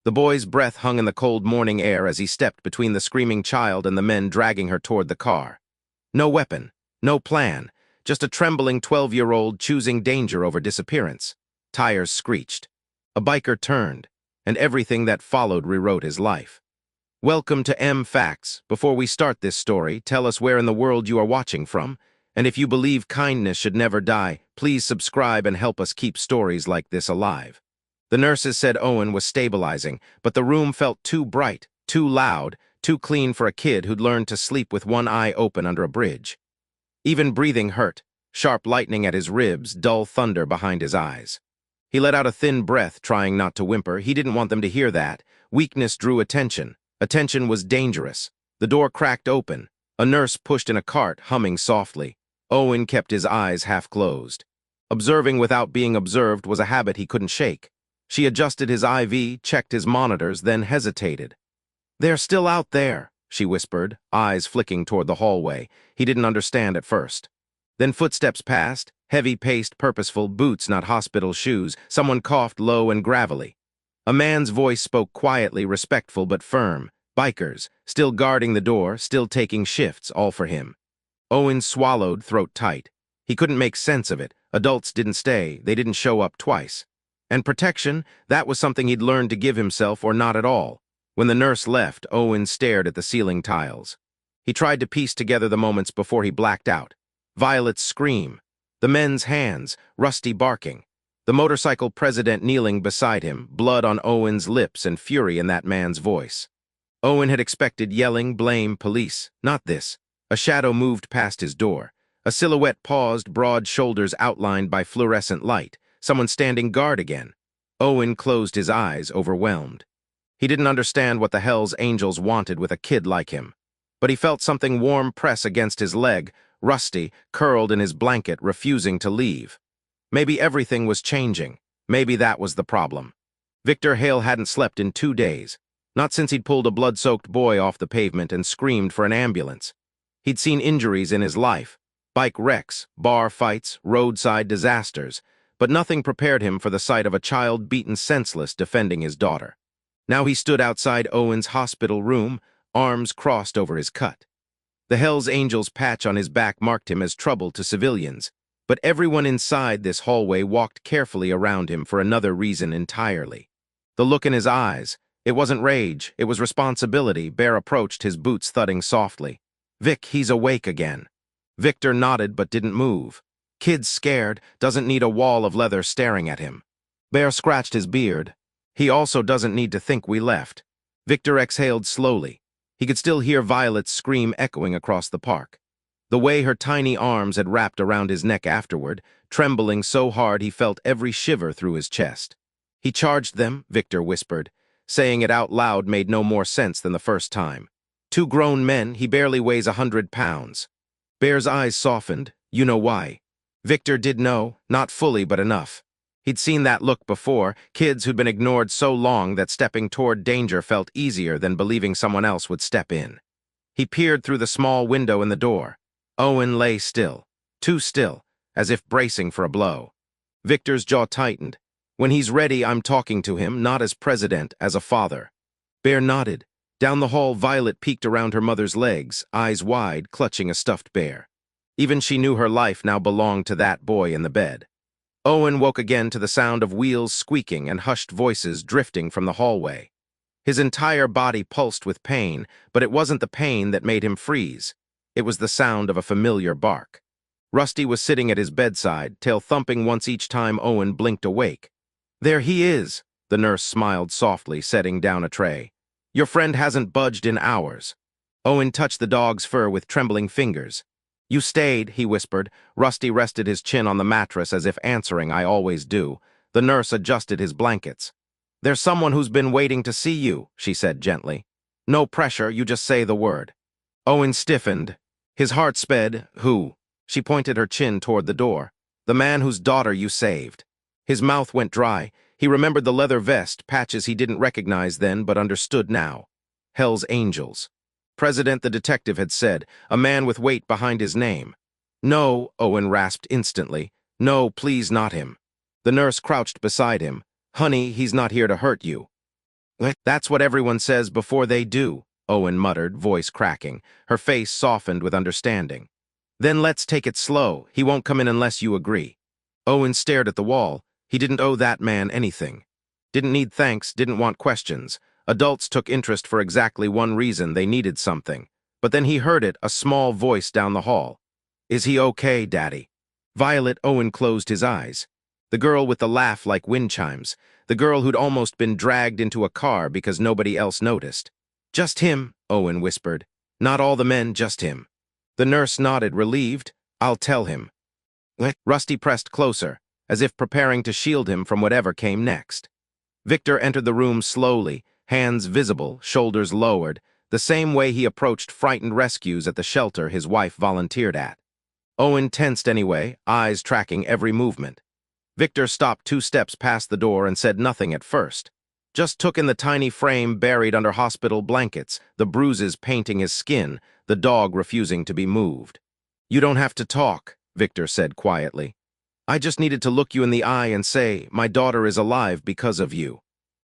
The boy's breath hung in the cold morning air as he stepped between the screaming child and the men dragging her toward the car. No weapon, no plan, just a trembling 12-year-old choosing danger over disappearance. Tires screeched. A biker turned, and everything that followed rewrote his life. Welcome to M Facts. Before we start this story, tell us where in the world you are watching from, and if you believe kindness should never die, please subscribe and help us keep stories like this alive. The nurses said Owen was stabilizing, but the room felt too bright, too loud, too clean for a kid who'd learned to sleep with one eye open under a bridge. Even breathing hurt, sharp lightning at his ribs, dull thunder behind his eyes. He let out a thin breath, trying not to whimper. He didn't want them to hear that. Weakness drew attention. Attention was dangerous. The door cracked open. A nurse pushed in a cart, humming softly. Owen kept his eyes half closed. Observing without being observed was a habit he couldn't shake. She adjusted his IV, checked his monitors, then hesitated. "They're still out there," she whispered, eyes flicking toward the hallway. He didn't understand at first. Then footsteps passed, heavy-paced, purposeful, boots, not hospital shoes. Someone coughed low and gravelly. A man's voice spoke quietly, respectful but firm. Bikers, still guarding the door, still taking shifts, all for him. Owen swallowed, throat tight. He couldn't make sense of it. Adults didn't stay, they didn't show up twice. And protection, that was something he'd learned to give himself or not at all. When the nurse left, Owen stared at the ceiling tiles. He tried to piece together the moments before he blacked out. Violet's scream. The men's hands, Rusty barking. The motorcycle president kneeling beside him, blood on Owen's lips and fury in that man's voice. Owen had expected yelling, blame, police. Not this. A shadow moved past his door. A silhouette paused, broad shoulders outlined by fluorescent light. Someone standing guard again. Owen closed his eyes, overwhelmed. He didn't understand what the Hell's Angels wanted with a kid like him. But he felt something warm press against his leg, Rusty, curled in his blanket, refusing to leave. Maybe everything was changing. Maybe that was the problem. Victor Hale hadn't slept in 2 days. Not since he'd pulled a blood-soaked boy off the pavement and screamed for an ambulance. He'd seen injuries in his life. Bike wrecks, bar fights, roadside disasters. But nothing prepared him for the sight of a child beaten senseless defending his daughter. Now he stood outside Owen's hospital room, arms crossed over his cut. The Hell's Angels patch on his back marked him as trouble to civilians, but everyone inside this hallway walked carefully around him for another reason entirely. The look in his eyes, it wasn't rage, it was responsibility. Bear approached, his boots thudding softly. "Vic, he's awake again." Victor nodded but didn't move. Kid's scared, doesn't need a wall of leather staring at him. Bear scratched his beard. He also doesn't need to think we left. Victor exhaled slowly. He could still hear Violet's scream echoing across the park. The way her tiny arms had wrapped around his neck afterward, trembling so hard he felt every shiver through his chest. "He charged them," Victor whispered. Saying it out loud made no more sense than the first time. 2 grown men, he barely weighs 100 pounds. Bear's eyes softened. You know why. Victor did know, not fully but enough. He'd seen that look before, kids who'd been ignored so long that stepping toward danger felt easier than believing someone else would step in. He peered through the small window in the door. Owen lay still, too still, as if bracing for a blow. Victor's jaw tightened. "When he's ready, I'm talking to him, not as president, as a father." Bear nodded. Down the hall, Violet peeked around her mother's legs, eyes wide, clutching a stuffed bear. Even she knew her life now belonged to that boy in the bed. Owen woke again to the sound of wheels squeaking and hushed voices drifting from the hallway. His entire body pulsed with pain, but it wasn't the pain that made him freeze. It was the sound of a familiar bark. Rusty was sitting at his bedside, tail thumping once each time Owen blinked awake. "There he is," the nurse smiled softly, setting down a tray. "Your friend hasn't budged in hours." Owen touched the dog's fur with trembling fingers. "You stayed," he whispered. Rusty rested his chin on the mattress as if answering, "I always do." The nurse adjusted his blankets. "There's someone who's been waiting to see you," she said gently. "No pressure, you just say the word." Owen stiffened. His heart sped. "Who?" She pointed her chin toward the door. "The man whose daughter you saved." His mouth went dry. He remembered the leather vest, patches he didn't recognize then but understood now. Hell's Angels. President, the detective had said, a man with weight behind his name. "No," Owen rasped instantly. "No, please, not him." The nurse crouched beside him. "Honey, he's not here to hurt you." That's what everyone says before they do, Owen muttered, voice cracking. Her face softened with understanding. Then let's take it slow. He won't come in unless you agree. Owen stared at the wall. He didn't owe that man anything. Didn't need thanks, didn't want questions. Adults took interest for exactly one reason: they needed something. But then he heard it, a small voice down the hall. Is he okay, Daddy? Violet. Owen closed his eyes. The girl with the laugh like wind chimes. The girl who'd almost been dragged into a car because nobody else noticed. Just him, Owen whispered. Not all the men, just him. The nurse nodded, relieved. I'll tell him. Rusty pressed closer, as if preparing to shield him from whatever came next. Victor entered the room slowly, hands visible, shoulders lowered, the same way he approached frightened rescues at the shelter his wife volunteered at. Owen tensed anyway, eyes tracking every movement. Victor stopped 2 steps past the door and said nothing at first. Just took in the tiny frame buried under hospital blankets, the bruises painting his skin, the dog refusing to be moved. You don't have to talk, Victor said quietly. I just needed to look you in the eye and say, my daughter is alive because of you.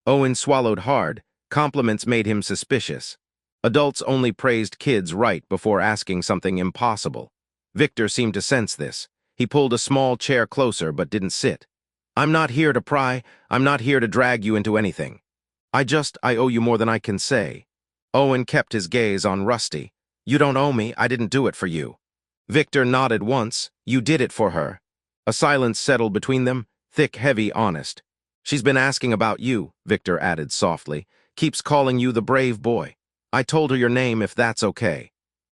Owen swallowed hard. Compliments made him suspicious. Adults only praised kids right before asking something impossible. Victor seemed to sense this. He pulled a small chair closer but didn't sit. I'm not here to pry. I'm not here to drag you into anything. I owe you more than I can say. Owen kept his gaze on Rusty. You don't owe me. I didn't do it for you. Victor nodded once. You did it for her. A silence settled between them, thick, heavy, honest. She's been asking about you, Victor added softly. Keeps calling you the brave boy. I told her your name if that's okay.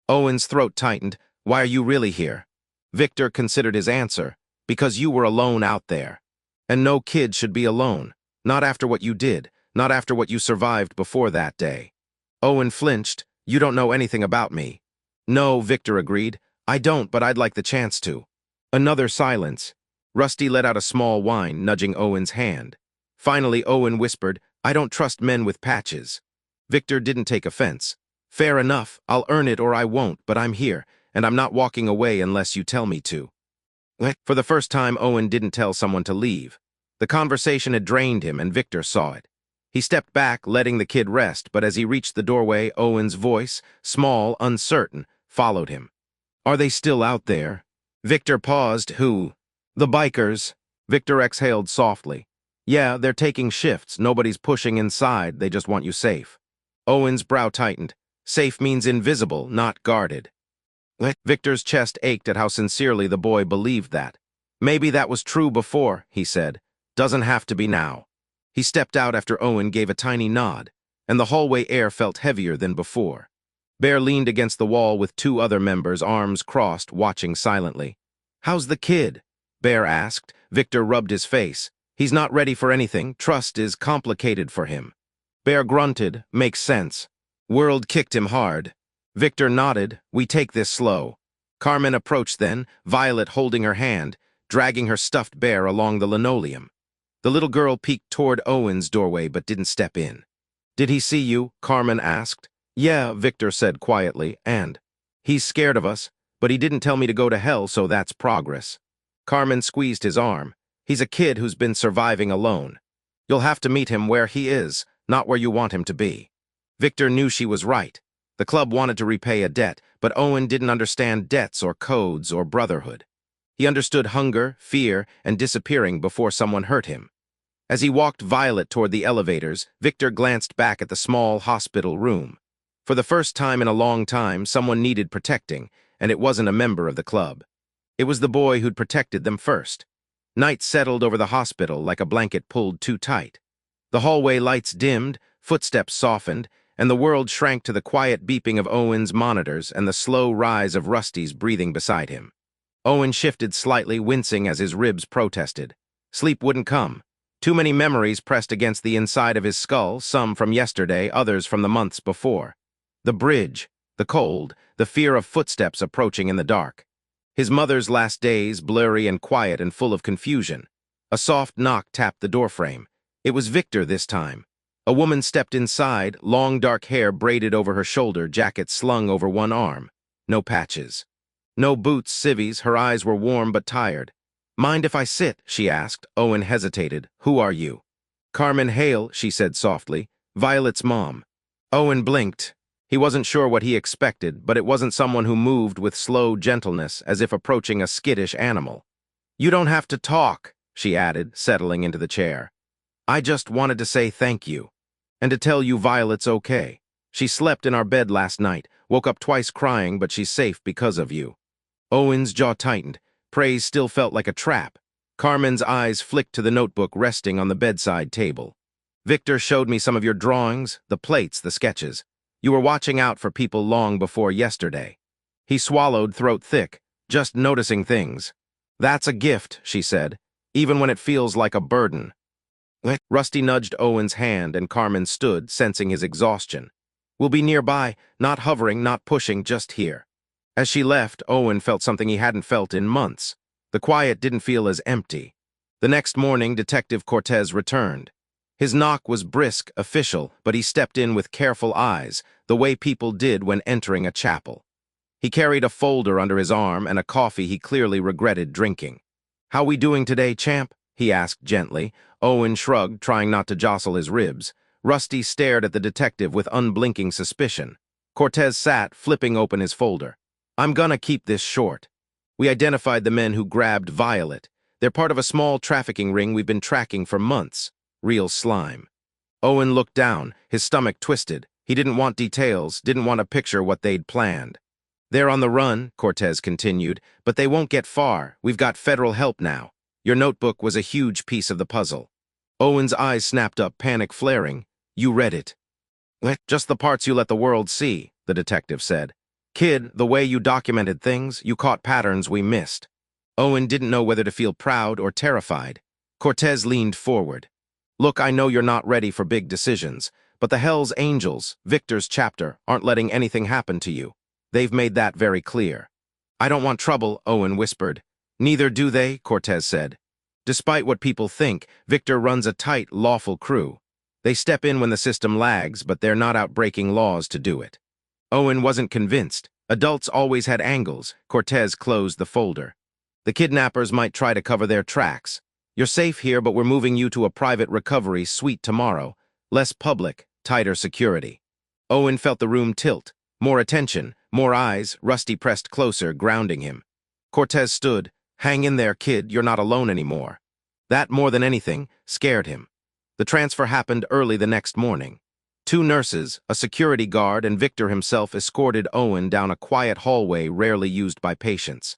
Owen's throat tightened. Why are you really here? Victor considered his answer. Because you were alone out there. And no kid should be alone. Not after what you did. Not after what you survived before that day. Owen flinched. You don't know anything about me. No, Victor agreed. I don't, but I'd like the chance to. Another silence. Rusty let out a small whine, nudging Owen's hand. Finally, Owen whispered, I don't trust men with patches. Victor didn't take offense. Fair enough, I'll earn it or I won't, but I'm here, and I'm not walking away unless you tell me to. For the first time, Owen didn't tell someone to leave. The conversation had drained him, and Victor saw it. He stepped back, letting the kid rest, but as he reached the doorway, Owen's voice, small, uncertain, followed him. Are they still out there? Victor paused. Who? The bikers. Victor exhaled softly. Yeah, they're taking shifts. Nobody's pushing inside. They just want you safe. Owen's brow tightened. Safe means invisible, not guarded. Victor's chest ached at how sincerely the boy believed that. Maybe that was true before, he said. Doesn't have to be now. He stepped out after Owen gave a tiny nod, and the hallway air felt heavier than before. Bear leaned against the wall with 2 other members, arms crossed, watching silently. How's the kid? Bear asked. Victor rubbed his face. He's not ready for anything. Trust is complicated for him. Bear grunted. Makes sense. World kicked him hard. Victor nodded. We take this slow. Carmen approached then, Violet holding her hand, dragging her stuffed bear along the linoleum. The little girl peeked toward Owen's doorway but didn't step in. Did he see you? Carmen asked. Yeah, Victor said quietly, and he's scared of us, but he didn't tell me to go to hell, so that's progress. Carmen squeezed his arm. He's a kid who's been surviving alone. You'll have to meet him where he is, not where you want him to be. Victor knew she was right. The club wanted to repay a debt, but Owen didn't understand debts or codes or brotherhood. He understood hunger, fear, and disappearing before someone hurt him. As he walked Violet toward the elevators, Victor glanced back at the small hospital room. For the first time in a long time, someone needed protecting, and it wasn't a member of the club. It was the boy who'd protected them first. Night settled over the hospital like a blanket pulled too tight. The hallway lights dimmed, footsteps softened, and the world shrank to the quiet beeping of Owen's monitors and the slow rise of Rusty's breathing beside him. Owen shifted slightly, wincing as his ribs protested. Sleep wouldn't come. Too many memories pressed against the inside of his skull, some from yesterday, others from the months before. The bridge, the cold, the fear of footsteps approaching in the dark. His mother's last days, blurry and quiet and full of confusion. A soft knock tapped the doorframe. It was Victor this time. A woman stepped inside, long dark hair braided over her shoulder, jacket slung over one arm. No patches. No boots, civvies, her eyes were warm but tired. Mind if I sit? She asked. Owen hesitated. Who are you? Carmen Hale, she said softly. Violet's mom. Owen blinked. He wasn't sure what he expected, but it wasn't someone who moved with slow gentleness, as if approaching a skittish animal. "You don't have to talk," she added, settling into the chair. "I just wanted to say thank you. And to tell you Violet's okay. She slept in our bed last night, woke up twice crying, but she's safe because of you." Owen's jaw tightened. Praise still felt like a trap. Carmen's eyes flicked to the notebook resting on the bedside table. "Victor showed me some of your drawings, the plates, the sketches. You were watching out for people long before yesterday." He swallowed, throat thick, just noticing things. "That's a gift," she said, "even when it feels like a burden." Rusty nudged Owen's hand, and Carmen stood, sensing his exhaustion. "We'll be nearby, not hovering, not pushing, just here." As she left, Owen felt something he hadn't felt in months. The quiet didn't feel as empty. The next morning, Detective Cortez returned. His knock was brisk, official, but he stepped in with careful eyes, the way people did when entering a chapel. He carried a folder under his arm and a coffee he clearly regretted drinking. "How we doing today, champ?" he asked gently. Owen shrugged, trying not to jostle his ribs. Rusty stared at the detective with unblinking suspicion. Cortez sat, flipping open his folder. "I'm gonna keep this short. We identified the men who grabbed Violet. They're part of a small trafficking ring we've been tracking for months. Real slime." Owen looked down, his stomach twisted. He didn't want details, didn't want to picture what they'd planned. "They're on the run," Cortez continued, "but they won't get far. We've got federal help now. Your notebook was a huge piece of the puzzle." Owen's eyes snapped up, panic flaring. "You read it?" "Just the parts you let the world see," the detective said. "Kid, the way you documented things, you caught patterns we missed." Owen didn't know whether to feel proud or terrified. Cortez leaned forward. "Look, I know you're not ready for big decisions, but the Hell's Angels, Victor's chapter, aren't letting anything happen to you. They've made that very clear." "I don't want trouble," Owen whispered. "Neither do they," Cortez said. "Despite what people think, Victor runs a tight, lawful crew. They step in when the system lags, but they're not out breaking laws to do it." Owen wasn't convinced. Adults always had angles. Cortez closed the folder. "The kidnappers might try to cover their tracks. You're safe here, but we're moving you to a private recovery suite tomorrow. Less public, tighter security." Owen felt the room tilt. More attention, more eyes. Rusty pressed closer, grounding him. Cortez stood. "Hang in there, kid. You're not alone anymore." That, more than anything, scared him. The transfer happened early the next morning. 2 nurses, a security guard, and Victor himself escorted Owen down a quiet hallway rarely used by patients.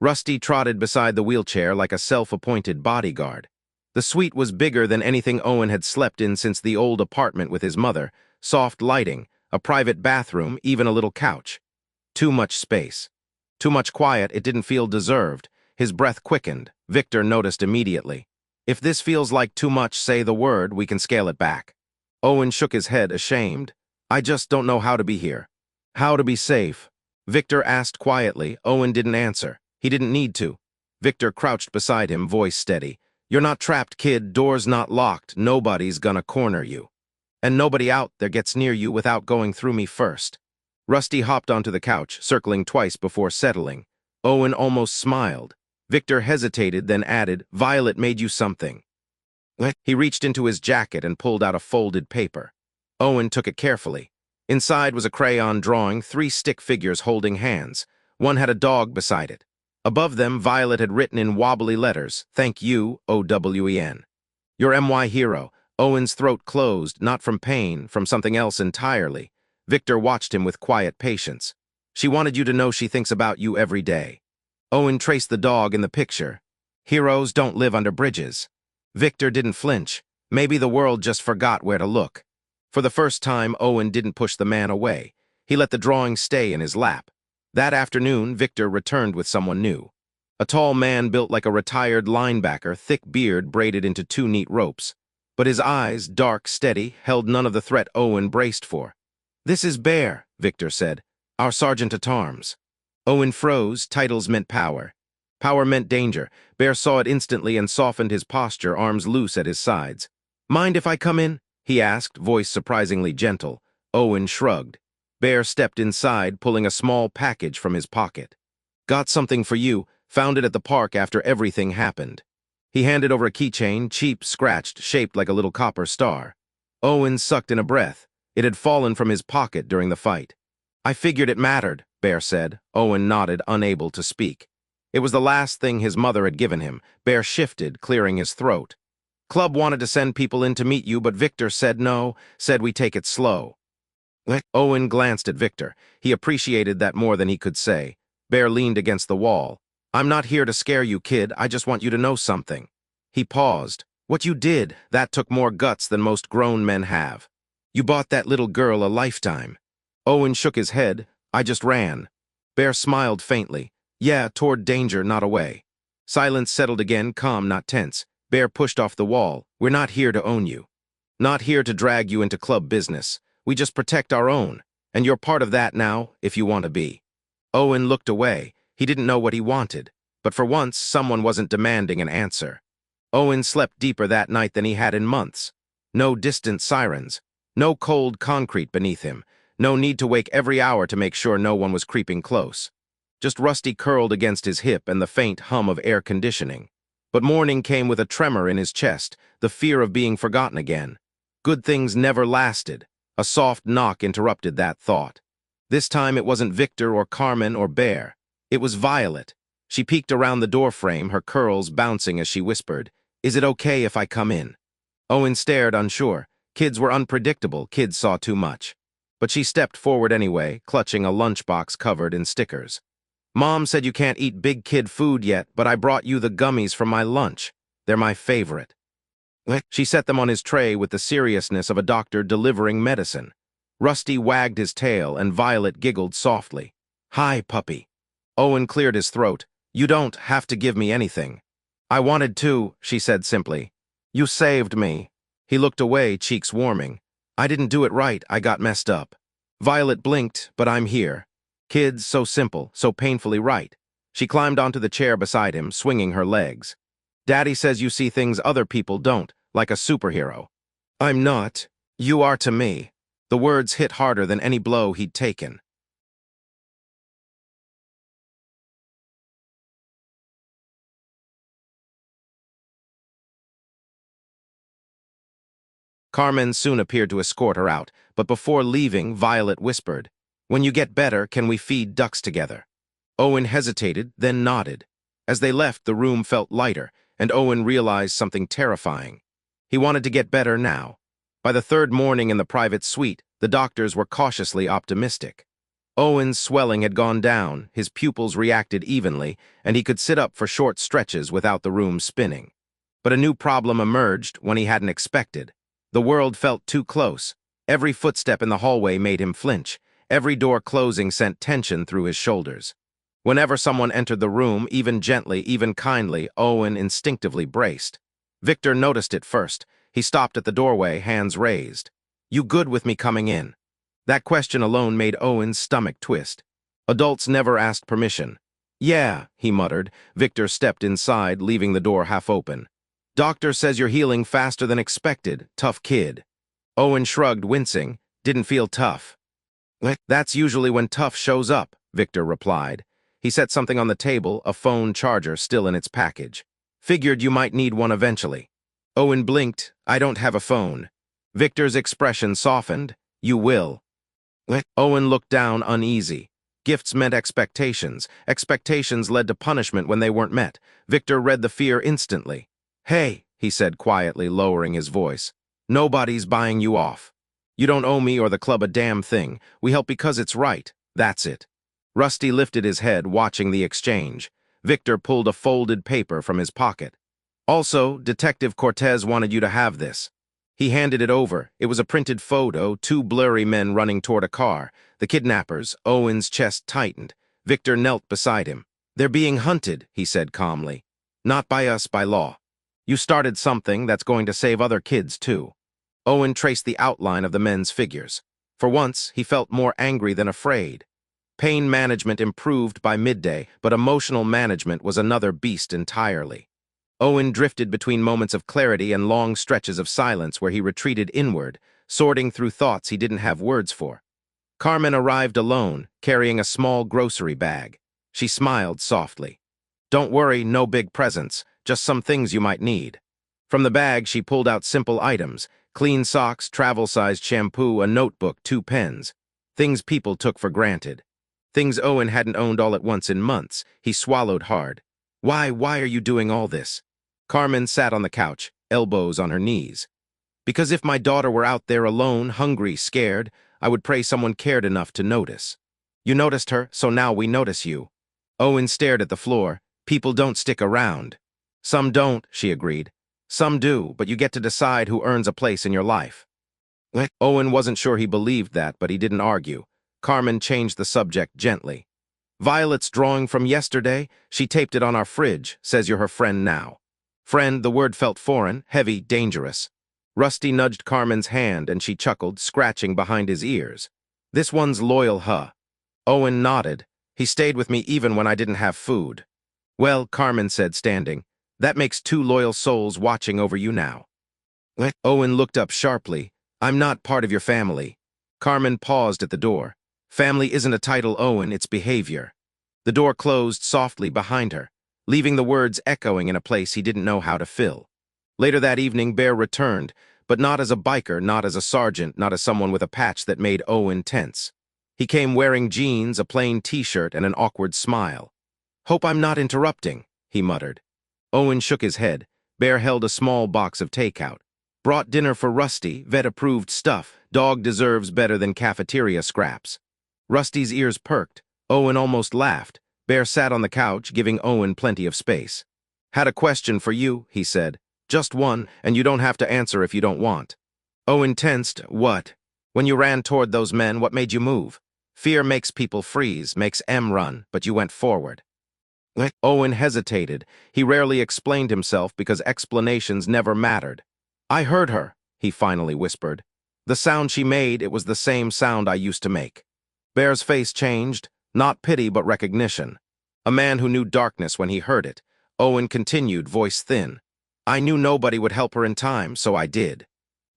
Rusty trotted beside the wheelchair like a self-appointed bodyguard. The suite was bigger than anything Owen had slept in since the old apartment with his mother. Soft lighting, a private bathroom, even a little couch. Too much space. Too much quiet. It didn't feel deserved. His breath quickened. Victor noticed immediately. "If this feels like too much, say the word. We can scale it back." Owen shook his head, ashamed. "I just don't know how to be here." "How to be safe?" Victor asked quietly. Owen didn't answer. He didn't need to. Victor crouched beside him, voice steady. "You're not trapped, kid. Door's not locked. Nobody's gonna corner you. And nobody out there gets near you without going through me first." Rusty hopped onto the couch, circling twice before settling. Owen almost smiled. Victor hesitated, then added, "Violet made you something." He reached into his jacket and pulled out a folded paper. Owen took it carefully. Inside was a crayon drawing, 3 stick figures holding hands. One had a dog beside it. Above them, Violet had written in wobbly letters, "Thank you, OWEN. Your MY hero." Owen's throat closed, not from pain, from something else entirely. Victor watched him with quiet patience. "She wanted you to know she thinks about you every day." Owen traced the dog in the picture. "Heroes don't live under bridges." Victor didn't flinch. Maybe the world just forgot where to look. For the first time, Owen didn't push the man away. He let the drawing stay in his lap. That afternoon, Victor returned with someone new. A tall man built like a retired linebacker, thick beard braided into 2 neat ropes. But his eyes, dark, steady, held none of the threat Owen braced for. "This is Bear," Victor said, "our sergeant-at-arms." Owen froze. Titles meant power. Power meant danger. Bear saw it instantly and softened his posture, arms loose at his sides. "Mind if I come in?" he asked, voice surprisingly gentle. Owen shrugged. Bear stepped inside, pulling a small package from his pocket. "Got something for you. Found it at the park after everything happened." He handed over a keychain, cheap, scratched, shaped like a little copper star. Owen sucked in a breath. It had fallen from his pocket during the fight. I figured it mattered, Bear said. Owen nodded, unable to speak. It was the last thing his mother had given him. Bear shifted, clearing his throat. Club wanted to send people in to meet you, but Victor said no, said we take it slow. Owen glanced at Victor. He appreciated that more than he could say. Bear leaned against the wall. I'm not here to scare you, kid. I just want you to know something. He paused. What you did, that took more guts than most grown men have. You bought that little girl a lifetime. Owen shook his head. I just ran. Bear smiled faintly. Yeah, toward danger, not away. Silence settled again, calm, not tense. Bear pushed off the wall. We're not here to own you. Not here to drag you into club business. We just protect our own. And you're part of that now, if you want to be. Owen looked away. He didn't know what he wanted. But for once, someone wasn't demanding an answer. Owen slept deeper that night than he had in months. No distant sirens. No cold concrete beneath him. No need to wake every hour to make sure no one was creeping close. Just Rusty curled against his hip and the faint hum of air conditioning. But morning came with a tremor in his chest, the fear of being forgotten again. Good things never lasted. A soft knock interrupted that thought. This time it wasn't Victor or Carmen or Bear. It was Violet. She peeked around the doorframe, her curls bouncing as she whispered, Is it okay if I come in? Owen stared, unsure. Kids were unpredictable, kids saw too much. But she stepped forward anyway, clutching a lunchbox covered in stickers. Mom said you can't eat big kid food yet, but I brought you the gummies from my lunch. They're my favorite. She set them on his tray with the seriousness of a doctor delivering medicine. Rusty wagged his tail and Violet giggled softly. Hi, puppy. Owen cleared his throat. You don't have to give me anything. I wanted to, she said simply. You saved me. He looked away, cheeks warming. I didn't do it right, I got messed up. Violet blinked, but I'm here. Kids, so simple, so painfully right. She climbed onto the chair beside him, swinging her legs. Daddy says you see things other people don't, like a superhero. I'm not. You are to me. The words hit harder than any blow he'd taken. Carmen soon appeared to escort her out, but before leaving, Violet whispered, When you get better, can we feed ducks together? Owen hesitated, then nodded. As they left, the room felt lighter, and Owen realized something terrifying. He wanted to get better now. By the third morning in the private suite, the doctors were cautiously optimistic. Owen's swelling had gone down, his pupils reacted evenly, and he could sit up for short stretches without the room spinning. But a new problem emerged when he hadn't expected. The world felt too close. Every footstep in the hallway made him flinch. Every door closing sent tension through his shoulders. Whenever someone entered the room, even gently, even kindly, Owen instinctively braced. Victor noticed it first. He stopped at the doorway, hands raised. You good with me coming in? That question alone made Owen's stomach twist. Adults never asked permission. Yeah, he muttered. Victor stepped inside, leaving the door half open. Doctor says you're healing faster than expected. Tough kid. Owen shrugged, wincing. Didn't feel tough. That's usually when tough shows up, Victor replied. He set something on the table, a phone charger still in its package. Figured you might need one eventually. Owen blinked. I don't have a phone. Victor's expression softened. You will. Owen looked down, uneasy. Gifts meant expectations. Expectations led to punishment when they weren't met. Victor read the fear instantly. Hey, he said quietly, lowering his voice. Nobody's buying you off. You don't owe me or the club a damn thing. We help because it's right. That's it. Rusty lifted his head, watching the exchange. Victor pulled a folded paper from his pocket. Also, Detective Cortez wanted you to have this. He handed it over. It was a printed photo, two blurry men running toward a car. The kidnappers. Owen's chest tightened. Victor knelt beside him. They're being hunted, he said calmly. Not by us, by law. You started something that's going to save other kids, too. Owen traced the outline of the men's figures. For once, he felt more angry than afraid. Pain management improved by midday, but emotional management was another beast entirely. Owen drifted between moments of clarity and long stretches of silence where he retreated inward, sorting through thoughts he didn't have words for. Carmen arrived alone, carrying a small grocery bag. She smiled softly. Don't worry, no big presents, just some things you might need. From the bag, she pulled out simple items, Clean socks, travel-sized shampoo, a notebook, 2 pens. Things people took for granted. Things Owen hadn't owned all at once in months. He swallowed hard. Why are you doing all this? Carmen sat on the couch, elbows on her knees. Because if my daughter were out there alone, hungry, scared, I would pray someone cared enough to notice. You noticed her, so now we notice you. Owen stared at the floor. People don't stick around. Some don't, she agreed. Some do, but you get to decide who earns a place in your life. Owen wasn't sure he believed that, but he didn't argue. Carmen changed the subject gently. Violet's drawing from yesterday, she taped it on our fridge, says you're her friend now. Friend, the word felt foreign, heavy, dangerous. Rusty nudged Carmen's hand and she chuckled, scratching behind his ears. This one's loyal, huh? Owen nodded. He stayed with me even when I didn't have food. Well, Carmen said, standing, that makes 2 loyal souls watching over you now. Owen looked up sharply. I'm not part of your family. Carmen paused at the door. Family isn't a title, Owen, it's behavior. The door closed softly behind her, leaving the words echoing in a place he didn't know how to fill. Later that evening, Bear returned, but not as a biker, not as a sergeant, not as someone with a patch that made Owen tense. He came wearing jeans, a plain t-shirt, and an awkward smile. Hope I'm not interrupting, he muttered. Owen shook his head. Bear held a small box of takeout. Brought dinner for Rusty, vet-approved stuff. Dog deserves better than cafeteria scraps. Rusty's ears perked. Owen almost laughed. Bear sat on the couch, giving Owen plenty of space. Had a question for you, he said. Just one, and you don't have to answer if you don't want. Owen tensed. What? When you ran toward those men, what made you move? Fear makes people freeze, makes M run, but you went forward. Owen hesitated. He rarely explained himself because explanations never mattered. I heard her, he finally whispered. The sound she made, it was the same sound I used to make. Bear's face changed, not pity but recognition. A man who knew darkness when he heard it. Owen continued, voice thin. I knew nobody would help her in time, so I did.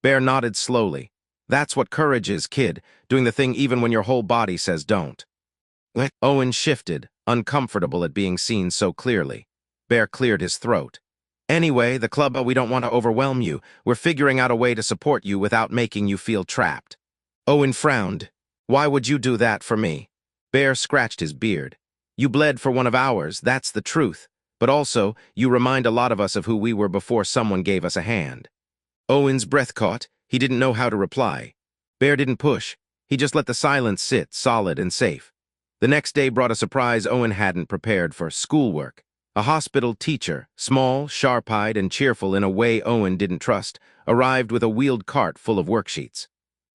Bear nodded slowly. That's what courage is, kid, doing the thing even when your whole body says don't. Owen shifted, uncomfortable at being seen so clearly. Bear cleared his throat. Anyway, the club, we don't want to overwhelm you. We're figuring out a way to support you without making you feel trapped. Owen frowned. Why would you do that for me? Bear scratched his beard. You bled for one of ours, that's the truth. But also, you remind a lot of us of who we were before someone gave us a hand. Owen's breath caught. He didn't know how to reply. Bear didn't push. He just let the silence sit, solid and safe. The next day brought a surprise Owen hadn't prepared for: schoolwork. A hospital teacher, small, sharp-eyed, and cheerful in a way Owen didn't trust, arrived with a wheeled cart full of worksheets.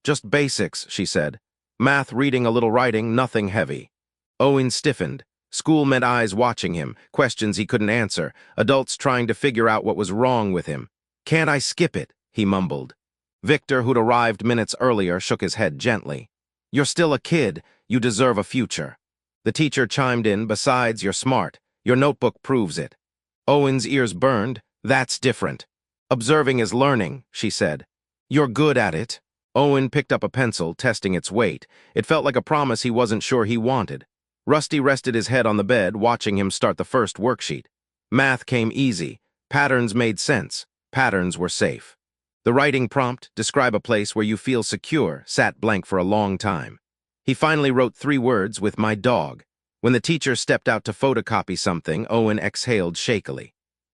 Just basics, she said. Math, reading, a little writing, nothing heavy. Owen stiffened. School meant eyes watching him, questions he couldn't answer, adults trying to figure out what was wrong with him. Can't I skip it? He mumbled. Victor, who'd arrived minutes earlier, shook his head gently. You're still a kid. You deserve a future. The teacher chimed in, besides, you're smart. Your notebook proves it. Owen's ears burned. That's different. Observing is learning, she said. You're good at it. Owen picked up a pencil, testing its weight. It felt like a promise he wasn't sure he wanted. Rusty rested his head on the bed, watching him start the first worksheet. Math came easy. Patterns made sense. Patterns were safe. The writing prompt, describe a place where you feel secure, sat blank for a long time. He finally wrote 3 words, with my dog. When the teacher stepped out to photocopy something, Owen exhaled shakily.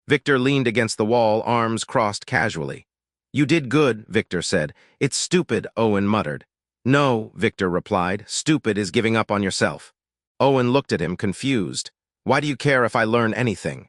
Victor leaned against the wall, arms crossed casually. You did good, Victor said. It's stupid, Owen muttered. No, Victor replied. Stupid is giving up on yourself. Owen looked at him, confused. Why do you care if I learn anything?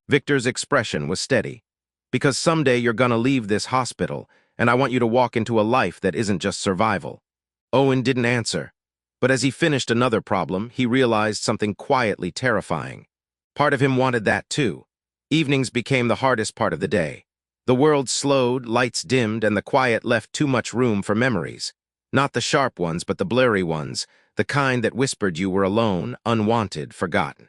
Victor's expression was steady. Because someday you're gonna leave this hospital, and I want you to walk into a life that isn't just survival. Owen didn't answer. But as he finished another problem, he realized something quietly terrifying. Part of him wanted that too. Evenings became the hardest part of the day. The world slowed, lights dimmed, and the quiet left too much room for memories. Not the sharp ones, but the blurry ones, the kind that whispered you were alone, unwanted, forgotten.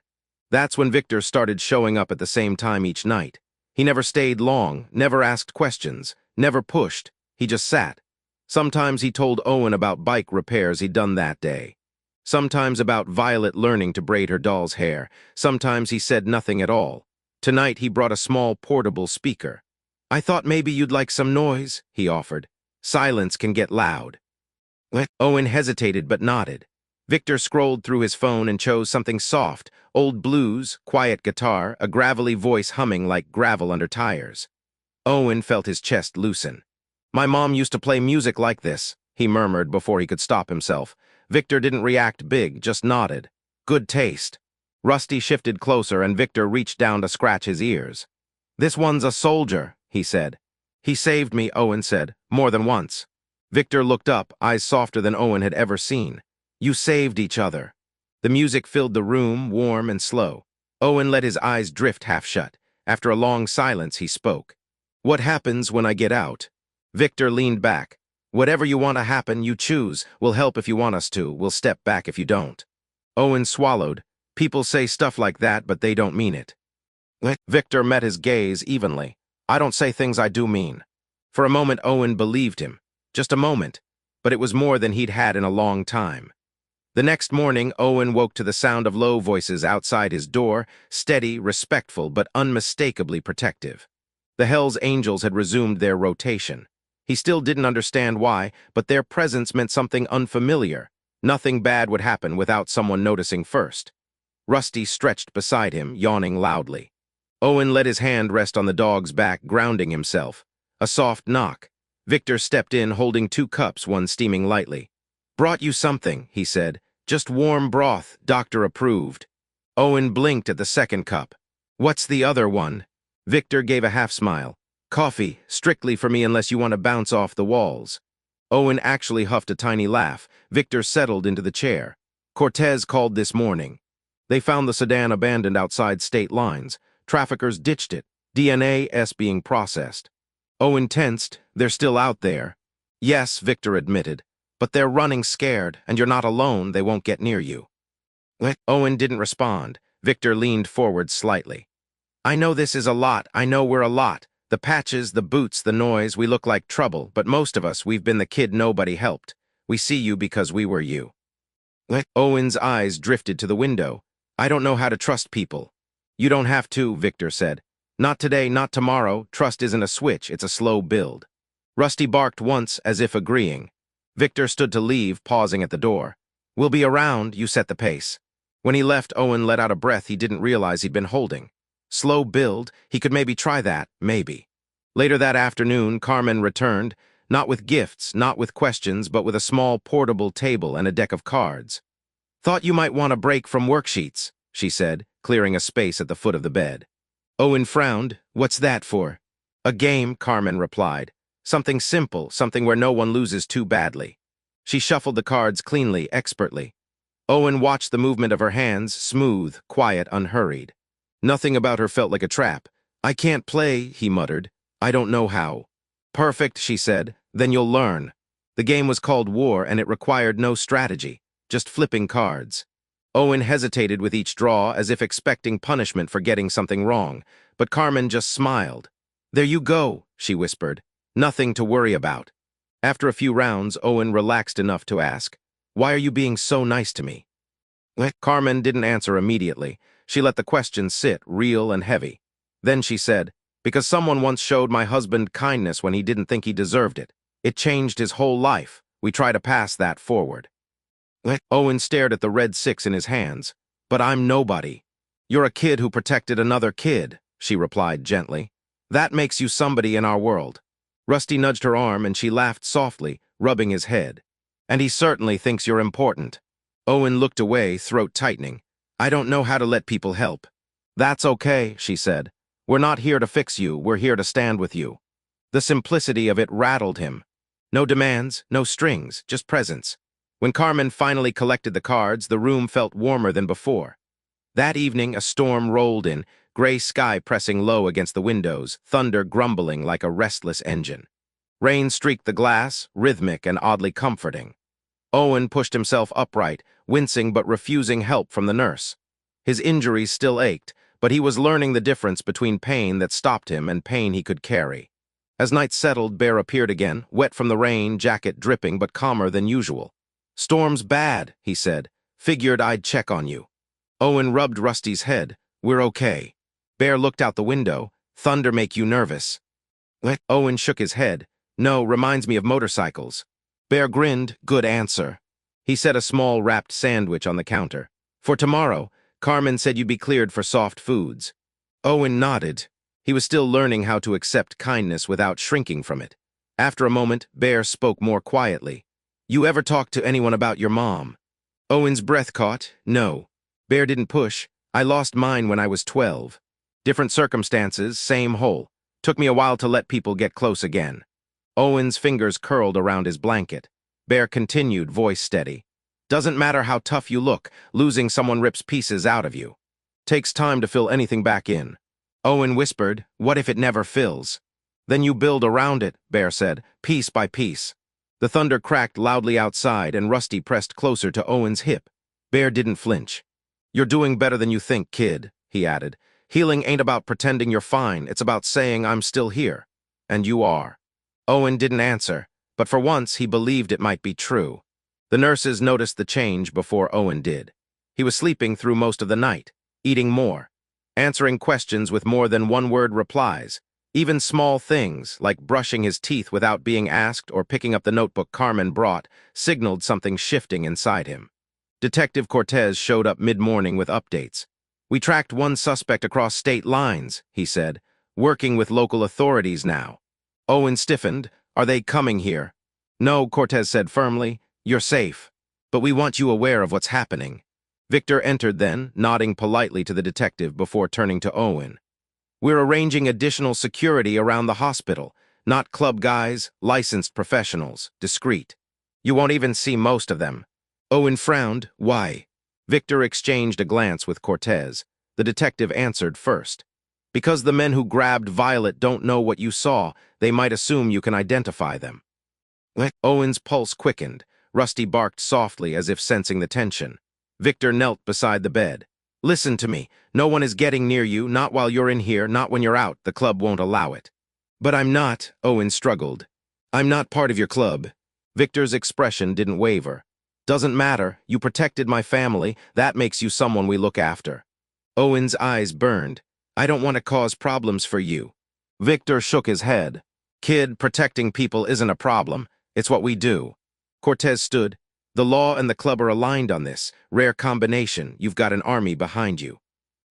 That's when Victor started showing up at the same time each night. He never stayed long, never asked questions, never pushed. He just sat. Sometimes he told Owen about bike repairs he'd done that day. Sometimes about Violet learning to braid her doll's hair. Sometimes he said nothing at all. Tonight he brought a small portable speaker. I thought maybe you'd like some noise, he offered. Silence can get loud. Owen hesitated but nodded. Victor scrolled through his phone and chose something soft, old blues, quiet guitar, a gravelly voice humming like gravel under tires. Owen felt his chest loosen. My mom used to play music like this, he murmured before he could stop himself. Victor didn't react big, just nodded. Good taste. Rusty shifted closer and Victor reached down to scratch his ears. This one's a soldier, he said. He saved me, Owen said, more than once. Victor looked up, eyes softer than Owen had ever seen. You saved each other. The music filled the room, warm and slow. Owen let his eyes drift half shut. After a long silence, he spoke. What happens when I get out? Victor leaned back. Whatever you want to happen, you choose. We'll help if you want us to. We'll step back if you don't. Owen swallowed. People say stuff like that, but they don't mean it. Victor met his gaze evenly. I don't say things I do mean. For a moment, Owen believed him. Just a moment, but it was more than he'd had in a long time. The next morning, Owen woke to the sound of low voices outside his door, steady, respectful, but unmistakably protective. The Hell's Angels had resumed their rotation. He still didn't understand why, but their presence meant something unfamiliar. Nothing bad would happen without someone noticing first. Rusty stretched beside him, yawning loudly. Owen let his hand rest on the dog's back, grounding himself. A soft knock. Victor stepped in, holding 2 cups, one steaming lightly. Brought you something, he said. Just warm broth, doctor approved. Owen blinked at the second cup. What's the other one? Victor gave a half smile. Coffee, strictly for me unless you want to bounce off the walls. Owen actually huffed a tiny laugh. Victor settled into the chair. Cortez called this morning. They found the sedan abandoned outside state lines. Traffickers ditched it, DNA being processed. Owen tensed. They're still out there. Yes, Victor admitted. But they're running scared, and you're not alone. They won't get near you. Owen didn't respond. Victor leaned forward slightly. I know this is a lot. I know we're a lot. The patches, the boots, the noise, we look like trouble, but most of us, we've been the kid nobody helped. We see you because we were you. Owen's eyes drifted to the window. I don't know how to trust people. You don't have to, Victor said. Not today, not tomorrow. Trust isn't a switch, it's a slow build. Rusty barked once, as if agreeing. Victor stood to leave, pausing at the door. We'll be around, you set the pace. When he left, Owen let out a breath he didn't realize he'd been holding. Slow build, he could maybe try that, maybe. Later that afternoon, Carmen returned, not with gifts, not with questions, but with a small portable table and a deck of cards. Thought you might want a break from worksheets, she said, clearing a space at the foot of the bed. Owen frowned. What's that for? A game, Carmen replied. Something simple, something where no one loses too badly. She shuffled the cards cleanly, expertly. Owen watched the movement of her hands, smooth, quiet, unhurried. Nothing about her felt like a trap. I can't play, he muttered. I don't know how. Perfect, she said. Then you'll learn. The game was called War, and it required no strategy, just flipping cards. Owen hesitated with each draw, as if expecting punishment for getting something wrong, but Carmen just smiled. There you go, she whispered. Nothing to worry about. After a few rounds, Owen relaxed enough to ask, Why are you being so nice to me? Carmen didn't answer immediately. She let the question sit, real and heavy. Then she said, Because someone once showed my husband kindness when he didn't think he deserved it. It changed his whole life. We try to pass that forward. Owen stared at the red 6 in his hands. But I'm nobody. You're a kid who protected another kid, she replied gently. That makes you somebody in our world. Rusty nudged her arm and she laughed softly, rubbing his head. And he certainly thinks you're important. Owen looked away, throat tightening. I don't know how to let people help. That's okay, she said. We're not here to fix you, we're here to stand with you. The simplicity of it rattled him. No demands, no strings, just presence. When Carmen finally collected the cards, the room felt warmer than before. That evening, a storm rolled in, gray sky pressing low against the windows, thunder grumbling like a restless engine. Rain streaked the glass, rhythmic and oddly comforting. Owen pushed himself upright, wincing but refusing help from the nurse. His injuries still ached, but he was learning the difference between pain that stopped him and pain he could carry. As night settled, Bear appeared again, wet from the rain, jacket dripping but calmer than usual. Storm's bad, he said. Figured I'd check on you. Owen rubbed Rusty's head. We're okay. Bear looked out the window. Thunder make you nervous. Owen shook his head. No, reminds me of motorcycles. Bear grinned. Good answer. He set a small wrapped sandwich on the counter. For tomorrow, Carmen said you'd be cleared for soft foods. Owen nodded. He was still learning how to accept kindness without shrinking from it. After a moment, Bear spoke more quietly. You ever talk to anyone about your mom? Owen's breath caught. No. Bear didn't push. I lost mine when I was 12. Different circumstances, same hole. Took me a while to let people get close again. Owen's fingers curled around his blanket. Bear continued, voice steady. Doesn't matter how tough you look, losing someone rips pieces out of you. Takes time to fill anything back in. Owen whispered, what if it never fills? Then you build around it, Bear said, piece by piece. The thunder cracked loudly outside and Rusty pressed closer to Owen's hip. Bear didn't flinch. You're doing better than you think, kid, he added. Healing ain't about pretending you're fine, it's about saying I'm still here. And you are. Owen didn't answer, but for once he believed it might be true. The nurses noticed the change before Owen did. He was sleeping through most of the night, eating more, answering questions with more than one-word replies. Even small things, like brushing his teeth without being asked or picking up the notebook Carmen brought, signaled something shifting inside him. Detective Cortez showed up mid-morning with updates. We tracked one suspect across state lines, he said, working with local authorities now. Owen stiffened. Are they coming here? No, Cortez said firmly. You're safe. But we want you aware of what's happening. Victor entered then, nodding politely to the detective before turning to Owen. We're arranging additional security around the hospital. Not club guys, licensed professionals, discreet. You won't even see most of them. Owen frowned. Why? Victor exchanged a glance with Cortez. The detective answered first. Because the men who grabbed Violet don't know what you saw, they might assume you can identify them. Owen's pulse quickened. Rusty barked softly as if sensing the tension. Victor knelt beside the bed. Listen to me. No one is getting near you, not while you're in here, not when you're out. The club won't allow it. But I'm not, Owen struggled. I'm not part of your club. Victor's expression didn't waver. Doesn't matter. You protected my family. That makes you someone we look after. Owen's eyes burned. I don't want to cause problems for you. Victor shook his head. Kid, protecting people isn't a problem. It's what we do. Cortez stood. The law and the club are aligned on this. Rare combination. You've got an army behind you.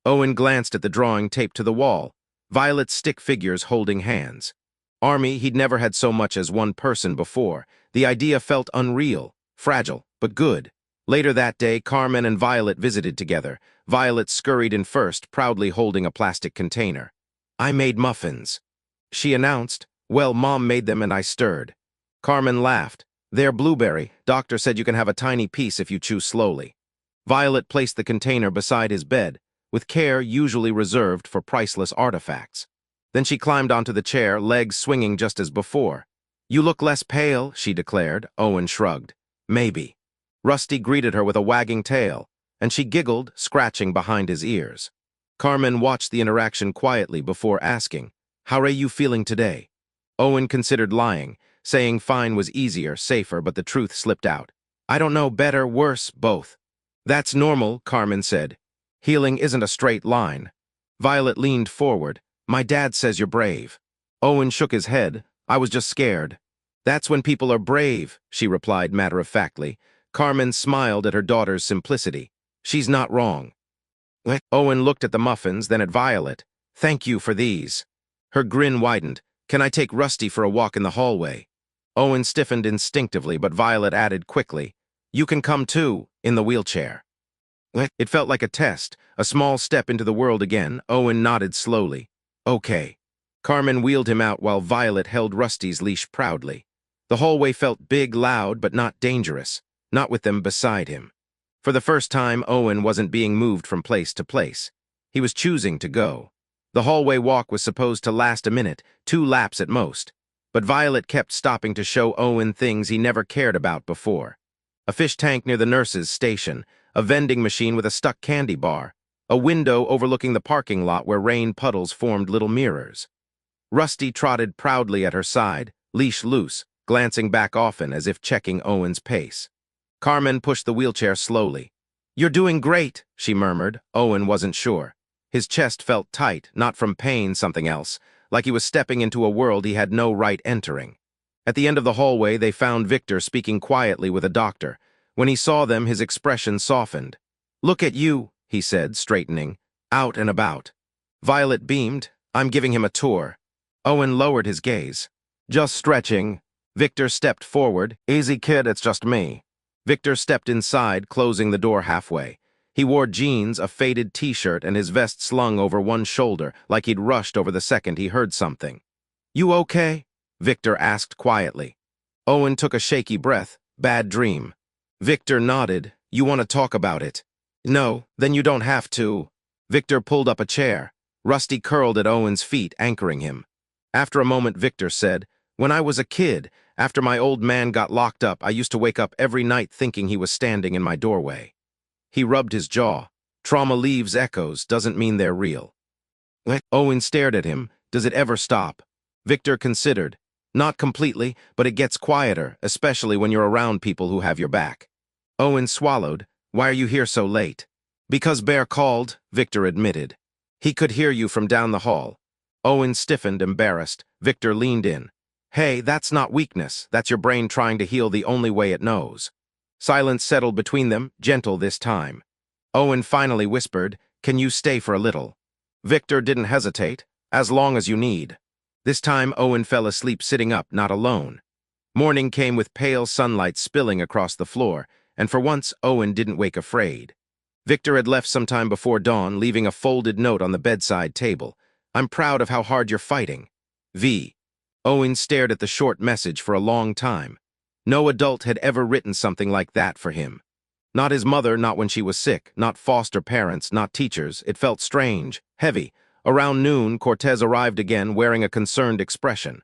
Owen glanced at the drawing taped to the wall. Violet stick figures holding hands. Army, he'd never had so much as one person before. The idea felt unreal, fragile, but good. Later that day, Carmen and Violet visited together. Violet scurried in first, proudly holding a plastic container. I made muffins. She announced. Well, Mom made them and I stirred. Carmen laughed. They're blueberry. Doctor said you can have a tiny piece if you chew slowly. Violet placed the container beside his bed, with care usually reserved for priceless artifacts. Then she climbed onto the chair, legs swinging just as before. You look less pale, she declared. Owen shrugged. Maybe. Rusty greeted her with a wagging tail, and she giggled, scratching behind his ears. Carmen watched the interaction quietly before asking, How are you feeling today? Owen considered lying, saying fine was easier, safer, but the truth slipped out. I don't know, better, worse, both. That's normal, Carmen said. Healing isn't a straight line. Violet leaned forward. My dad says you're brave. Owen shook his head. I was just scared. That's when people are brave, she replied matter-of-factly. Carmen smiled at her daughter's simplicity. She's not wrong. Owen looked at the muffins, then at Violet. Thank you for these. Her grin widened. Can I take Rusty for a walk in the hallway? Owen stiffened instinctively, but Violet added quickly, You can come too, in the wheelchair. It felt like a test, a small step into the world again. Owen nodded slowly. Okay. Carmen wheeled him out while Violet held Rusty's leash proudly. The hallway felt big, loud, but not dangerous, not with them beside him. For the first time, Owen wasn't being moved from place to place. He was choosing to go. The hallway walk was supposed to last a minute, 2 laps at most. But Violet kept stopping to show Owen things he never cared about before. A fish tank near the nurse's station, a vending machine with a stuck candy bar, a window overlooking the parking lot where rain puddles formed little mirrors. Rusty trotted proudly at her side, leash loose, glancing back often as if checking Owen's pace. Carmen pushed the wheelchair slowly. You're doing great, she murmured. Owen wasn't sure. His chest felt tight, not from pain, something else, like he was stepping into a world he had no right entering. At the end of the hallway, they found Victor speaking quietly with a doctor. When he saw them, his expression softened. "Look at you," he said, straightening, "out and about." Violet beamed. "I'm giving him a tour." Owen lowered his gaze. "Just stretching." Victor stepped forward. "Easy, kid, it's just me." Victor stepped inside, closing the door halfway. He wore jeans, a faded t-shirt, and his vest slung over one shoulder, like he'd rushed over the second he heard something. "You okay?" Victor asked quietly. Owen took a shaky breath. "Bad dream." Victor nodded. "You want to talk about it?" "No, then you don't have to." Victor pulled up a chair. Rusty curled at Owen's feet, anchoring him. After a moment, Victor said, "When I was a kid, after my old man got locked up, I used to wake up every night thinking he was standing in my doorway." He rubbed his jaw. "Trauma leaves echoes, doesn't mean they're real." Owen stared at him. "Does it ever stop?" Victor considered. "Not completely, but it gets quieter, especially when you're around people who have your back." Owen swallowed. "Why are you here so late?" "Because Bear called," Victor admitted. "He could hear you from down the hall." Owen stiffened, embarrassed. Victor leaned in. "Hey, that's not weakness. That's your brain trying to heal the only way it knows." Silence settled between them, gentle this time. Owen finally whispered, "Can you stay for a little?" Victor didn't hesitate. "As long as you need." This time, Owen fell asleep sitting up, not alone. Morning came with pale sunlight spilling across the floor, and for once, Owen didn't wake afraid. Victor had left some time before dawn, leaving a folded note on the bedside table. "I'm proud of how hard you're fighting. V." Owen stared at the short message for a long time. No adult had ever written something like that for him. Not his mother, not when she was sick, not foster parents, not teachers. It felt strange, heavy. Around noon, Cortez arrived again, wearing a concerned expression.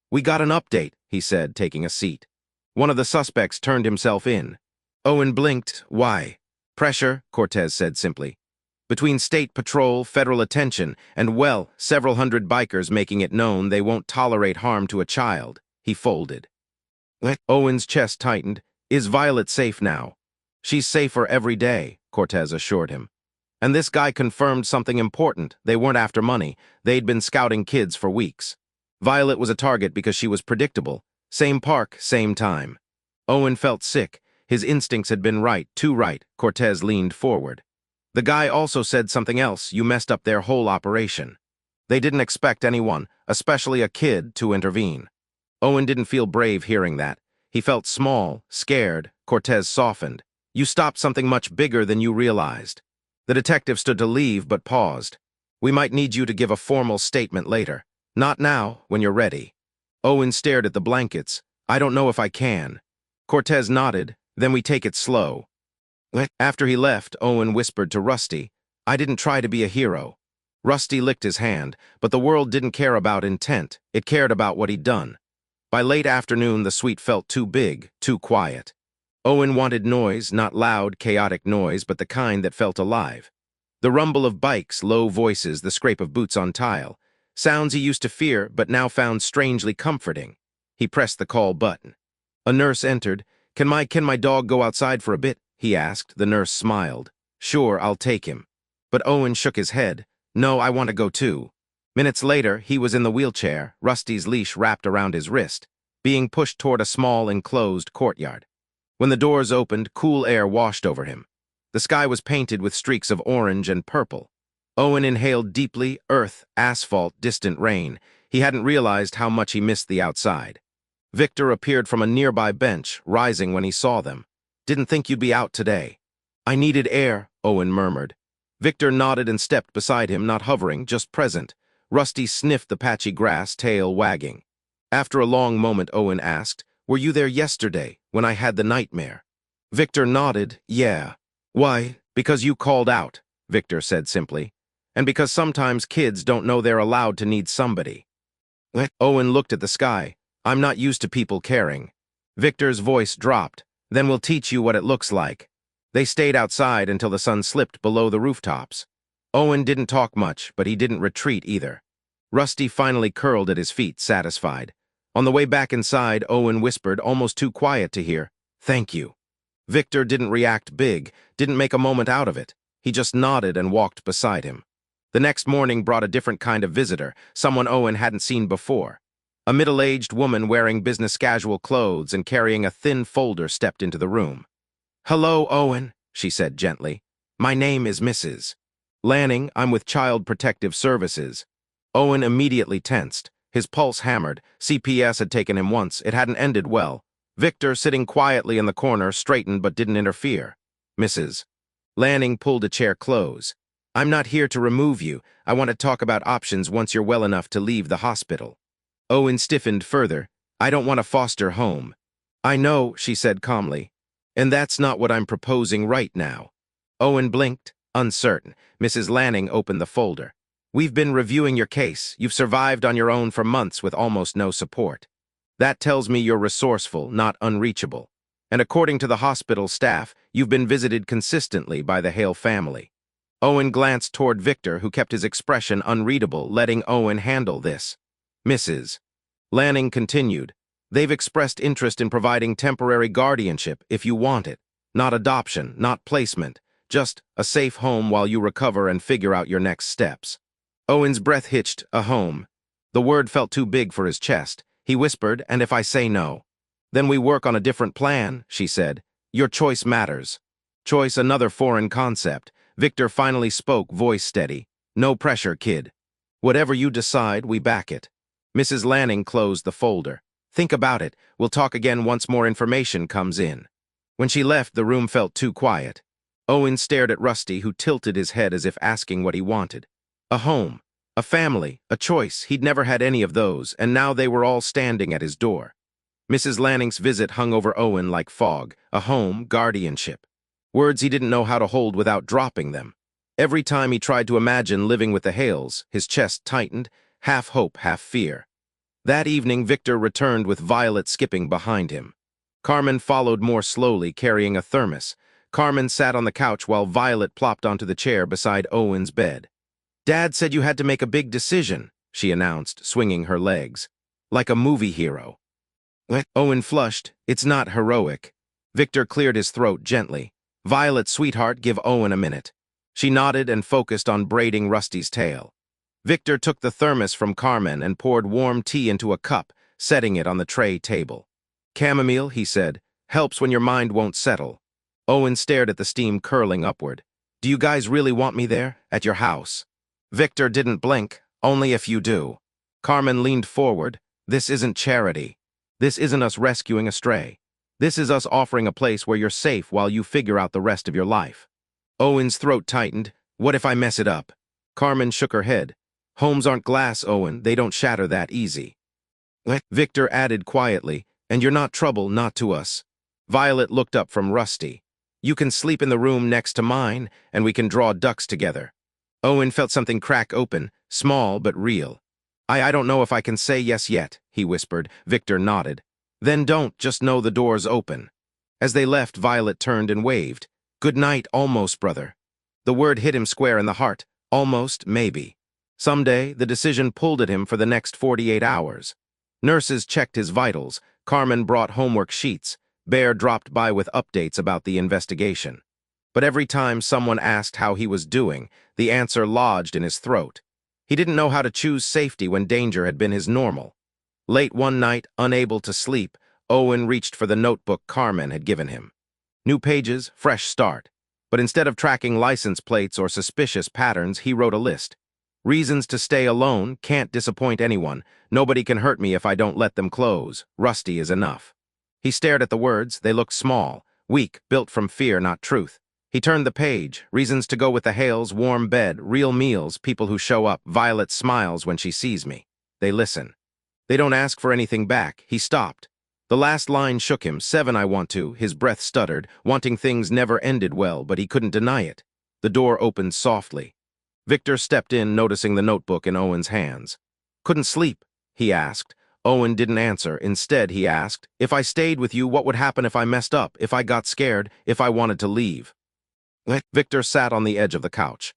"We got an update," he said, taking a seat. One of the suspects turned himself in. Owen blinked. "Why?" "Pressure," Cortez said simply. "Between state patrol, federal attention, and, well, several hundred bikers making it known they won't tolerate harm to a child." He folded. Owen's chest tightened. "Is Violet safe now?" "She's safer every day," Cortez assured him. And this guy confirmed something important. They weren't after money. They'd been scouting kids for weeks. Violet was a target because she was predictable. Same park, same time. Owen felt sick. His instincts had been right, too right. Cortez leaned forward. "The guy also said something else. You messed up their whole operation." They didn't expect anyone, especially a kid, to intervene. Owen didn't feel brave hearing that. He felt small, scared. Cortez softened. "You stopped something much bigger than you realized." The detective stood to leave, but paused. "We might need you to give a formal statement later." "Not now, when you're ready." Owen stared at the blankets. "I don't know if I can." Cortez nodded. "Then we take it slow." After he left, Owen whispered to Rusty, "I didn't try to be a hero." Rusty licked his hand, but the world didn't care about intent. It cared about what he'd done. By late afternoon, the suite felt too big, too quiet. Owen wanted noise, not loud, chaotic noise, but the kind that felt alive. The rumble of bikes, low voices, the scrape of boots on tile. Sounds he used to fear, but now found strangely comforting. He pressed the call button. A nurse entered. Can my dog go outside for a bit?" he asked. The nurse smiled. "Sure, I'll take him." But Owen shook his head. "No, I want to go too." Minutes later, he was in the wheelchair, Rusty's leash wrapped around his wrist, being pushed toward a small, enclosed courtyard. When the doors opened, cool air washed over him. The sky was painted with streaks of orange and purple. Owen inhaled deeply, earth, asphalt, distant rain. He hadn't realized how much he missed the outside. Victor appeared from a nearby bench, rising when he saw them. "Didn't think you'd be out today." "I needed air," Owen murmured. Victor nodded and stepped beside him, not hovering, just present. Rusty sniffed the patchy grass, tail wagging. After a long moment, Owen asked, "Were you there yesterday, when I had the nightmare?" Victor nodded. "Yeah." "Why?" "Because you called out," Victor said simply. "And because sometimes kids don't know they're allowed to need somebody." Owen looked at the sky. "I'm not used to people caring." Victor's voice dropped. "Then we'll teach you what it looks like." They stayed outside until the sun slipped below the rooftops. Owen didn't talk much, but he didn't retreat either. Rusty finally curled at his feet, satisfied. On the way back inside, Owen whispered, almost too quiet to hear, "Thank you." Victor didn't react big, didn't make a moment out of it. He just nodded and walked beside him. The next morning brought a different kind of visitor, someone Owen hadn't seen before. A middle-aged woman wearing business casual clothes and carrying a thin folder stepped into the room. "Hello, Owen," she said gently. "My name is Mrs. Lanning. I'm with Child Protective Services." Owen immediately tensed. His pulse hammered. CPS had taken him once. It hadn't ended well. Victor, sitting quietly in the corner, straightened but didn't interfere. "Mrs. Lanning pulled a chair close. I'm not here to remove you. I want to talk about options once you're well enough to leave the hospital." Owen stiffened further. "I don't want a foster home." "I know," she said calmly. "And that's not what I'm proposing right now." Owen blinked, uncertain. Mrs. Lanning opened the folder. "We've been reviewing your case. You've survived on your own for months with almost no support. That tells me you're resourceful, not unreachable. And according to the hospital staff, you've been visited consistently by the Hale family." Owen glanced toward Victor, who kept his expression unreadable, letting Owen handle this. Mrs. Lanning continued, "They've expressed interest in providing temporary guardianship if you want it. Not adoption, not placement, just a safe home while you recover and figure out your next steps." Owen's breath hitched. A home. The word felt too big for his chest. He whispered, "And if I say no?" "Then we work on a different plan," she said. "Your choice matters." Choice, another foreign concept. Victor finally spoke, voice steady. "No pressure, kid. Whatever you decide, we back it." Mrs. Lanning closed the folder. "Think about it. We'll talk again once more information comes in." When she left, the room felt too quiet. Owen stared at Rusty, who tilted his head as if asking what he wanted. A home, a family, a choice. He'd never had any of those, and now they were all standing at his door. Mrs. Lanning's visit hung over Owen like fog. A home, guardianship. Words he didn't know how to hold without dropping them. Every time he tried to imagine living with the Hales, his chest tightened, half hope, half fear. That evening, Victor returned with Violet skipping behind him. Carmen followed more slowly, carrying a thermos. Carmen sat on the couch while Violet plopped onto the chair beside Owen's bed. "Dad said you had to make a big decision," she announced, swinging her legs. "Like a movie hero." Owen flushed. "It's not heroic." Victor cleared his throat gently. "Violet, sweetheart, give Owen a minute." She nodded and focused on braiding Rusty's tail. Victor took the thermos from Carmen and poured warm tea into a cup, setting it on the tray table. "Chamomile," he said, "helps when your mind won't settle." Owen stared at the steam curling upward. "Do you guys really want me there, at your house?" Victor didn't blink. "Only if you do." Carmen leaned forward. "This isn't charity. This isn't us rescuing a stray. This is us offering a place where you're safe while you figure out the rest of your life." Owen's throat tightened. "What if I mess it up?" Carmen shook her head. "Homes aren't glass, Owen. They don't shatter that easy." Victor added quietly, "And you're not trouble, not to us." Violet looked up from Rusty. "You can sleep in the room next to mine, and we can draw ducks together." Owen felt something crack open, small but real. I don't know if I can say yes yet," he whispered. Victor nodded. "Then don't, just know the door's open." As they left, Violet turned and waved. "Good night, almost, brother." The word hit him square in the heart. Almost, maybe. Someday, the decision pulled at him for the next 48 hours. Nurses checked his vitals. Carmen brought homework sheets. Bear dropped by with updates about the investigation. But every time someone asked how he was doing, the answer lodged in his throat. He didn't know how to choose safety when danger had been his normal. Late one night, unable to sleep, Owen reached for the notebook Carmen had given him. New pages, fresh start. But instead of tracking license plates or suspicious patterns, he wrote a list. "Reasons to stay alone, can't disappoint anyone. Nobody can hurt me if I don't let them close. Rusty is enough." He stared at the words. They looked small, weak, built from fear, not truth. He turned the page. Reasons to go with the Hales, warm bed, real meals, people who show up. Violet smiles when she sees me. They listen. They don't ask for anything back. He stopped. The last line shook him. 7 I want to. His breath stuttered. Wanting things never ended well, but he couldn't deny it. The door opened softly. Victor stepped in, noticing the notebook in Owen's hands. "Couldn't sleep?" he asked. Owen didn't answer. Instead, he asked, "If I stayed with you, what would happen if I messed up, if I got scared, if I wanted to leave?" Victor sat on the edge of the couch.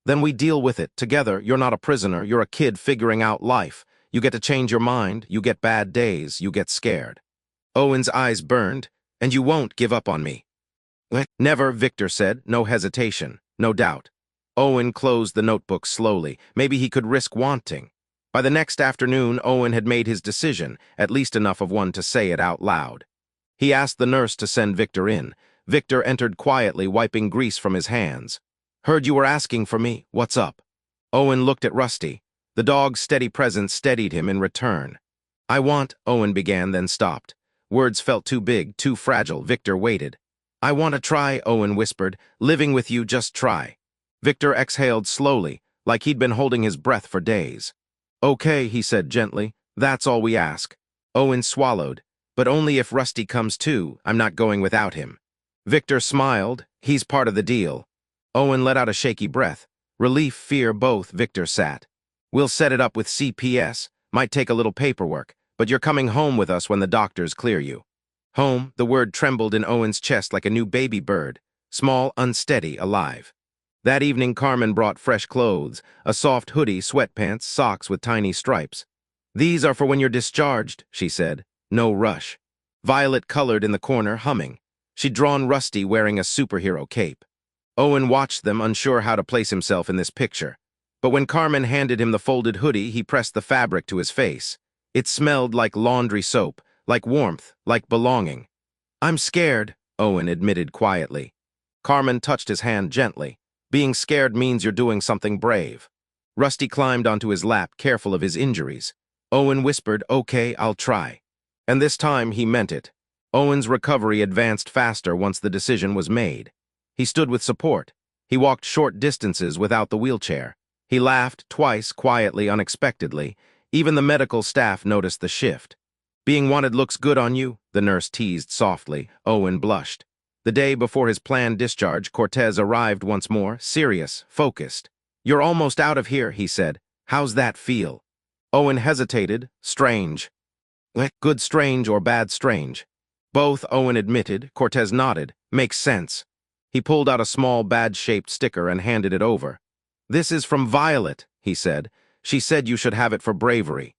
"Then we deal with it, together. You're not a prisoner. You're a kid figuring out life. You get to change your mind. You get bad days. You get scared." Owen's eyes burned. "And you won't give up on me." "Never," Victor said. No hesitation, no doubt. Owen closed the notebook slowly. Maybe he could risk wanting. By the next afternoon, Owen had made his decision, at least enough of one to say it out loud. He asked the nurse to send Victor in. Victor entered quietly, wiping grease from his hands. "Heard you were asking for me. What's up?" Owen looked at Rusty. The dog's steady presence steadied him in return. Owen began, then stopped. Words felt too big, too fragile. Victor waited. "I want to try," Owen whispered. "Living with you, just try." Victor exhaled slowly, like he'd been holding his breath for days. "Okay," he said gently. "That's all we ask." Owen swallowed. "But only if Rusty comes too. I'm not going without him." Victor smiled. "He's part of the deal." Owen let out a shaky breath. Relief, fear, both. Victor sat. "We'll set it up with CPS. Might take a little paperwork, but you're coming home with us when the doctors clear you." Home, the word trembled in Owen's chest like a new baby bird. Small, unsteady, alive. That evening, Carmen brought fresh clothes, a soft hoodie, sweatpants, socks with tiny stripes. "These are for when you're discharged," she said. "No rush." Violet colored in the corner, humming. She'd drawn Rusty wearing a superhero cape. Owen watched them, unsure how to place himself in this picture. But when Carmen handed him the folded hoodie, he pressed the fabric to his face. It smelled like laundry soap, like warmth, like belonging. "I'm scared," Owen admitted quietly. Carmen touched his hand gently. "Being scared means you're doing something brave." Rusty climbed onto his lap, careful of his injuries. Owen whispered, "Okay, I'll try." And this time he meant it. Owen's recovery advanced faster once the decision was made. He stood with support. He walked short distances without the wheelchair. He laughed twice, quietly, unexpectedly. Even the medical staff noticed the shift. "Being wanted looks good on you," the nurse teased softly. Owen blushed. The day before his planned discharge, Cortez arrived once more, serious, focused. "You're almost out of here," he said. "How's that feel?" Owen hesitated. "Strange." "Good strange or bad strange?" "Both," Owen admitted. Cortez nodded. "Makes sense." He pulled out a small badge-shaped sticker and handed it over. "This is from Violet," he said. "She said you should have it for bravery."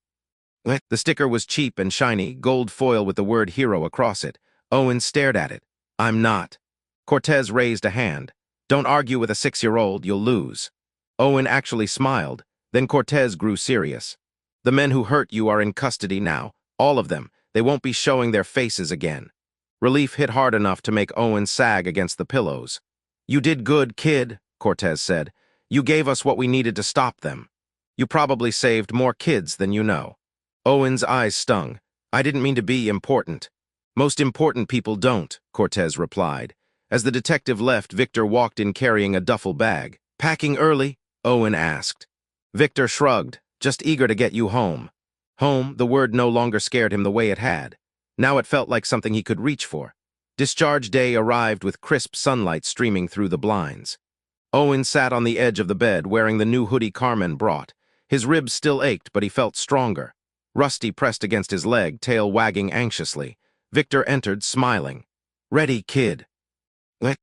The sticker was cheap and shiny, gold foil with the word hero across it. Owen stared at it. "I'm not." Cortez raised a hand. "Don't argue with a 6-year-old, you'll lose." Owen actually smiled. Then Cortez grew serious. "The men who hurt you are in custody now. All of them. They won't be showing their faces again." Relief hit hard enough to make Owen sag against the pillows. "You did good, kid," Cortez said. "You gave us what we needed to stop them. You probably saved more kids than you know." Owen's eyes stung. "I didn't mean to be important." "Most important people don't," Cortez replied. As the detective left, Victor walked in carrying a duffel bag. "Packing early?" Owen asked. Victor shrugged, "Just eager to get you home." Home, the word no longer scared him the way it had. Now it felt like something he could reach for. Discharge day arrived with crisp sunlight streaming through the blinds. Owen sat on the edge of the bed wearing the new hoodie Carmen brought. His ribs still ached, but he felt stronger. Rusty pressed against his leg, tail wagging anxiously. Victor entered, smiling. "Ready, kid?"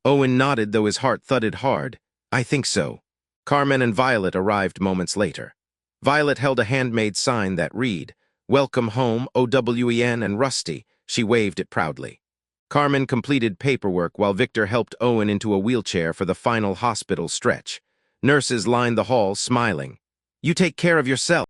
Owen nodded, though his heart thudded hard. "I think so." Carmen and Violet arrived moments later. Violet held a handmade sign that read, "Welcome home, Owen and Rusty." She waved it proudly. Carmen completed paperwork while Victor helped Owen into a wheelchair for the final hospital stretch. Nurses lined the hall, smiling. "You take care of yourself."